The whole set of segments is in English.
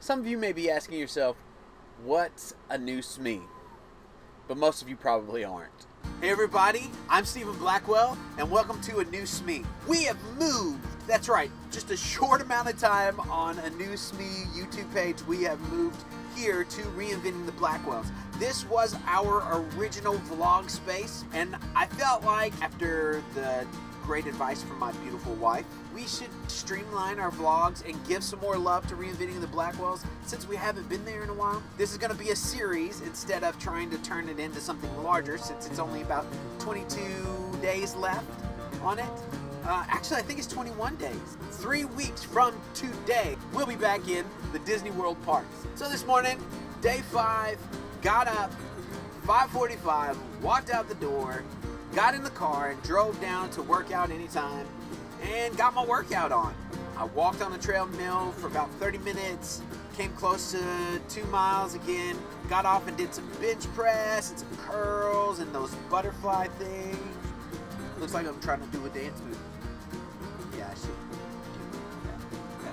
Some of you may be asking yourself, what's a new Smee? But most of you probably aren't. Hey everybody, I'm Stephen Blackwell, and welcome to A New Smee. We have moved, that's right, just a short amount of time on A New Smee YouTube page, we have moved here to Reinventing the Blackwells. This was our original vlog space, and I felt like after the great advice from my beautiful wife, we should streamline our vlogs and give some more love to Reinventing the Blackwells since we haven't been there in a while. This is going to be a series instead of trying to turn it into something larger since it's only about 22 days left on it. Actually, I think it's 21 days. 3 weeks from today, we'll be back in the Disney World parks. So this morning, day 5, got up, 5:45, walked out the door, got in the car and drove down to Work Out Anytime and got my workout on. I walked on the treadmill for about 30 minutes, came close to 2 miles again, got off and did some bench press and some curls and those butterfly things. Looks like I'm trying to do a dance move. Yeah, I should. Yeah.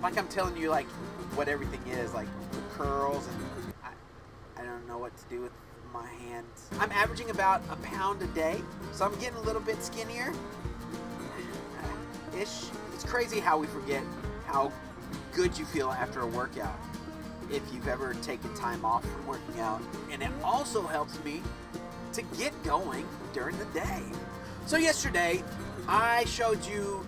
Like I'm telling you like what everything is, like the curls, and I don't know what to do with my hands. I'm averaging about a pound a day, so I'm getting a little bit skinnier ish. It's crazy how we forget how good you feel after a workout if you've ever taken time off from working out. And it also helps me to get going during the day. So yesterday I showed you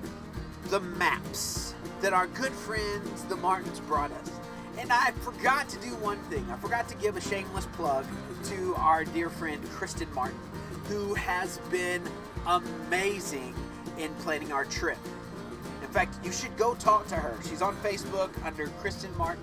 the maps that our good friends the Martins brought us. And I forgot to do one thing. I forgot to give a shameless plug to our dear friend Kristen Martin, who has been amazing in planning our trip. In fact, you should go talk to her. She's on Facebook under Kristen Martin,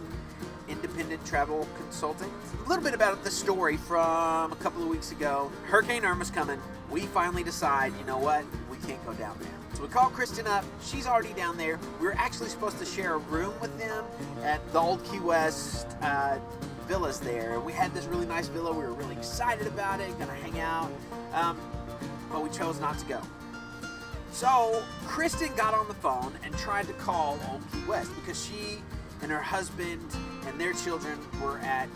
Independent Travel Consultant. A little bit about the story from a couple of weeks ago. Hurricane Irma's coming. We finally decide, you know what? We can't go down there. So we call Kristen up. She's already down there. We were actually supposed to share a room with them at the old Key West villas there. We had this really nice villa. We were really excited about it, gonna hang out, but we chose not to go. So Kristen got on the phone and tried to call Old Key West because she and her husband and their children were at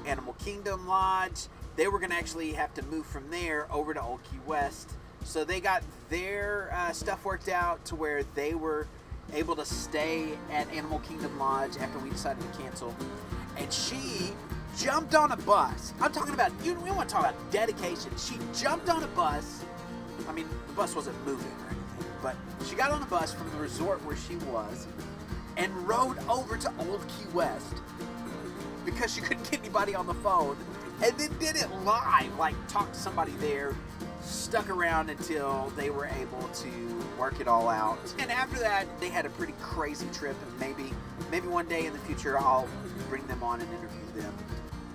Animal Kingdom Lodge. They were gonna actually have to move from there over to Old Key West. So they got their stuff worked out to where they were able to stay at Animal Kingdom Lodge after we decided to cancel. And she jumped on a bus. I'm talking about, you want to talk about dedication. She jumped on a bus. I mean, the bus wasn't moving or anything, but she got on a bus from the resort where she was and rode over to Old Key West because she couldn't get anybody on the phone, and then did it live, like talked to somebody there, stuck around until they were able to work it all out. And after that, they had a pretty crazy trip, and maybe one day in the future I'll bring them on and interview them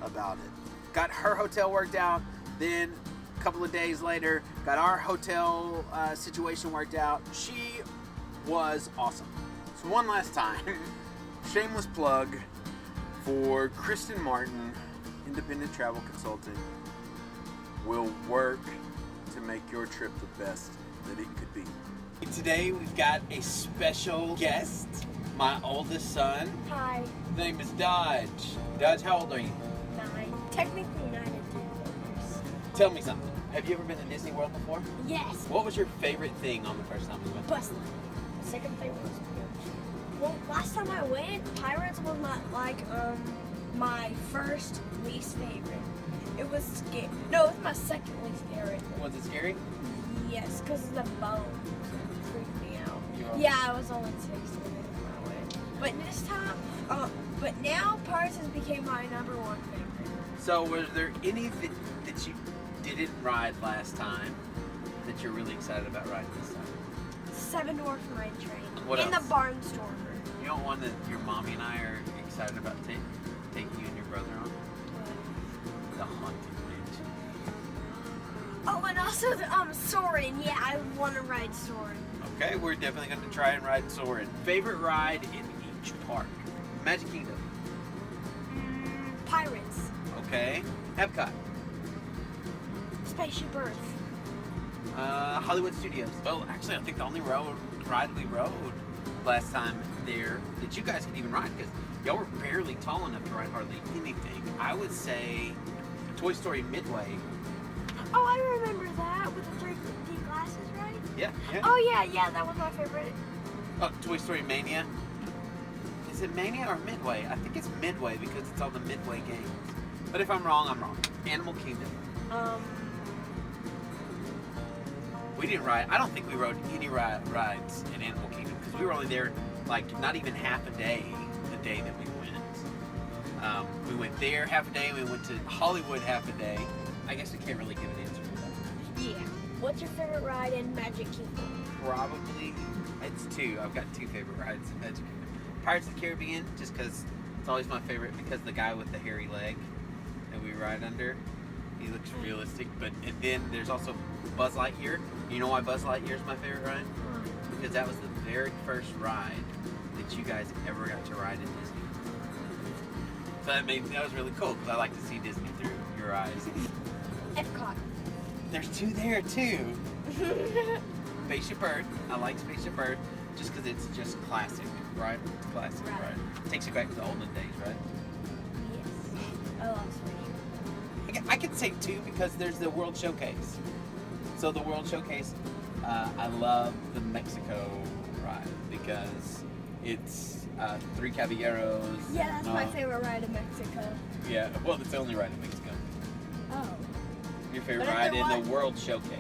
about it. Got her hotel worked out, then a couple of days later, got our hotel situation worked out. She was awesome. So one last time, shameless plug for Kristen Martin, Independent Travel Consultant, will work to make your trip the best that it could be. Today we've got a special guest, my oldest son. Hi. His name is Dodge. Dodge, how old are you? 9. Technically 9 and 10 years. Tell me something. Have you ever been to Disney World before? Yes. What was your favorite thing on the first time we went? Bus line. Second favorite was Pirates. Well, last time I went, Pirates was my first least favorite. It was scary. No, it was my second least favorite. Was it scary? Yes, because of the bones. It freaked me out. Yeah, I was only 6 when I went. But this time, but now Pirates has became my number 1 favorite. So was there any that you didn't ride last time that you're really excited about riding this time? 7 Dwarf Mine Train. What and else? the Barnstormer. You know one that your mommy and I are excited about taking you and your brother on? The Haunted Mansion. Oh, and also the Soarin'. Yeah, I want to ride Soarin'. Okay, we're definitely going to try and ride Soarin'. Favorite ride in each park? Magic Kingdom. Pirates. Okay. Epcot. Spaceship Earth. Hollywood Studios. Well, actually, I think the only ride we rode last time there that you guys can even ride because y'all were barely tall enough to ride hardly anything. I would say Toy Story Midway. Oh, I remember that with the 3D glasses, right? Yeah. Oh yeah, that was my favorite. Oh, Toy Story Mania. Is it Mania or Midway? I think it's Midway because it's all the Midway games. But if I'm wrong, I'm wrong. Animal Kingdom. We didn't ride. I don't think we rode any rides in Animal Kingdom because we were only there like not even half a day the day that we went. We went there half a day. We went to Hollywood half a day. I guess we can't really give an answer for that. Yeah. What's your favorite ride in Magic Kingdom? Probably, it's two. I've got two favorite rides in Magic Kingdom. Pirates of the Caribbean, just because it's always my favorite because the guy with the hairy leg that we ride under, he looks realistic. And then there's also Buzz Lightyear. You know why Buzz Lightyear is my favorite ride? Because that was the very first ride that you guys ever got to ride in Disney. So that was really cool because I like to see Disney through your eyes. Epcot. There's two there too. Spaceship Earth. I like Spaceship Earth just because it's just classic, right? It's classic, right? Takes you back to the olden days, right? Yes. I love Spaceship. I can say two because there's the World Showcase. So the World Showcase, I love the Mexico ride because it's Three Caballeros. Yeah, that's my favorite ride in Mexico. Yeah, well, it's the only ride in Mexico. Oh. Your favorite ride in the World Showcase?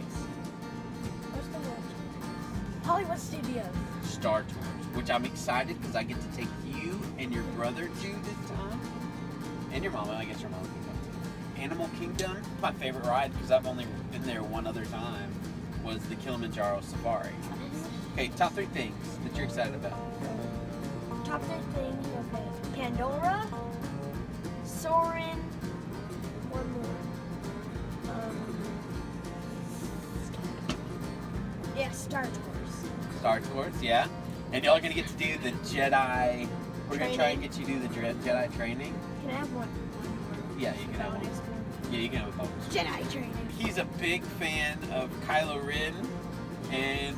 What's the World Showcase? Hollywood Studios. Star Tours, which I'm excited because I get to take you and your brother to this time. And your mama, I guess your mama can come too. Animal Kingdom, my favorite ride because I've only been there one other time, was the Kilimanjaro Safari. Okay, top three things that you're excited about. Top three things, okay. Pandora, Soarin', one more. Yeah, Star Tours. Star Tours, yeah. And y'all are gonna get to do the Jedi. We're gonna try and get you to do the Jedi training. Can I have one? Yeah, you can have one. Yeah, you can have a bonus. Jedi training. He's a big fan of Kylo Ren, and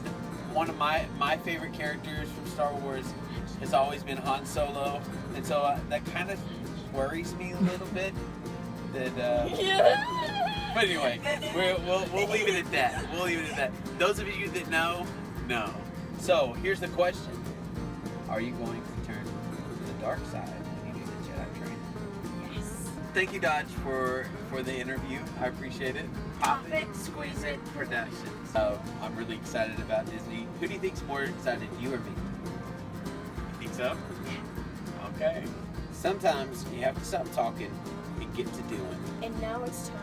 one of my favorite characters from Star Wars has always been Han Solo, and so that kind of worries me a little bit. But anyway, we'll leave it at that. We'll leave it at that. Those of you that know. So here's the question: are you going to turn to the dark side when you do the Jedi training? Yes. Thank you, Dodge, for the interview. I appreciate it. Pop It, Squeeze It Productions. I'm really excited about Disney. Who do you think's more excited, you or me? You think so? Okay. Sometimes you have to stop talking and get to doing. And now it's time.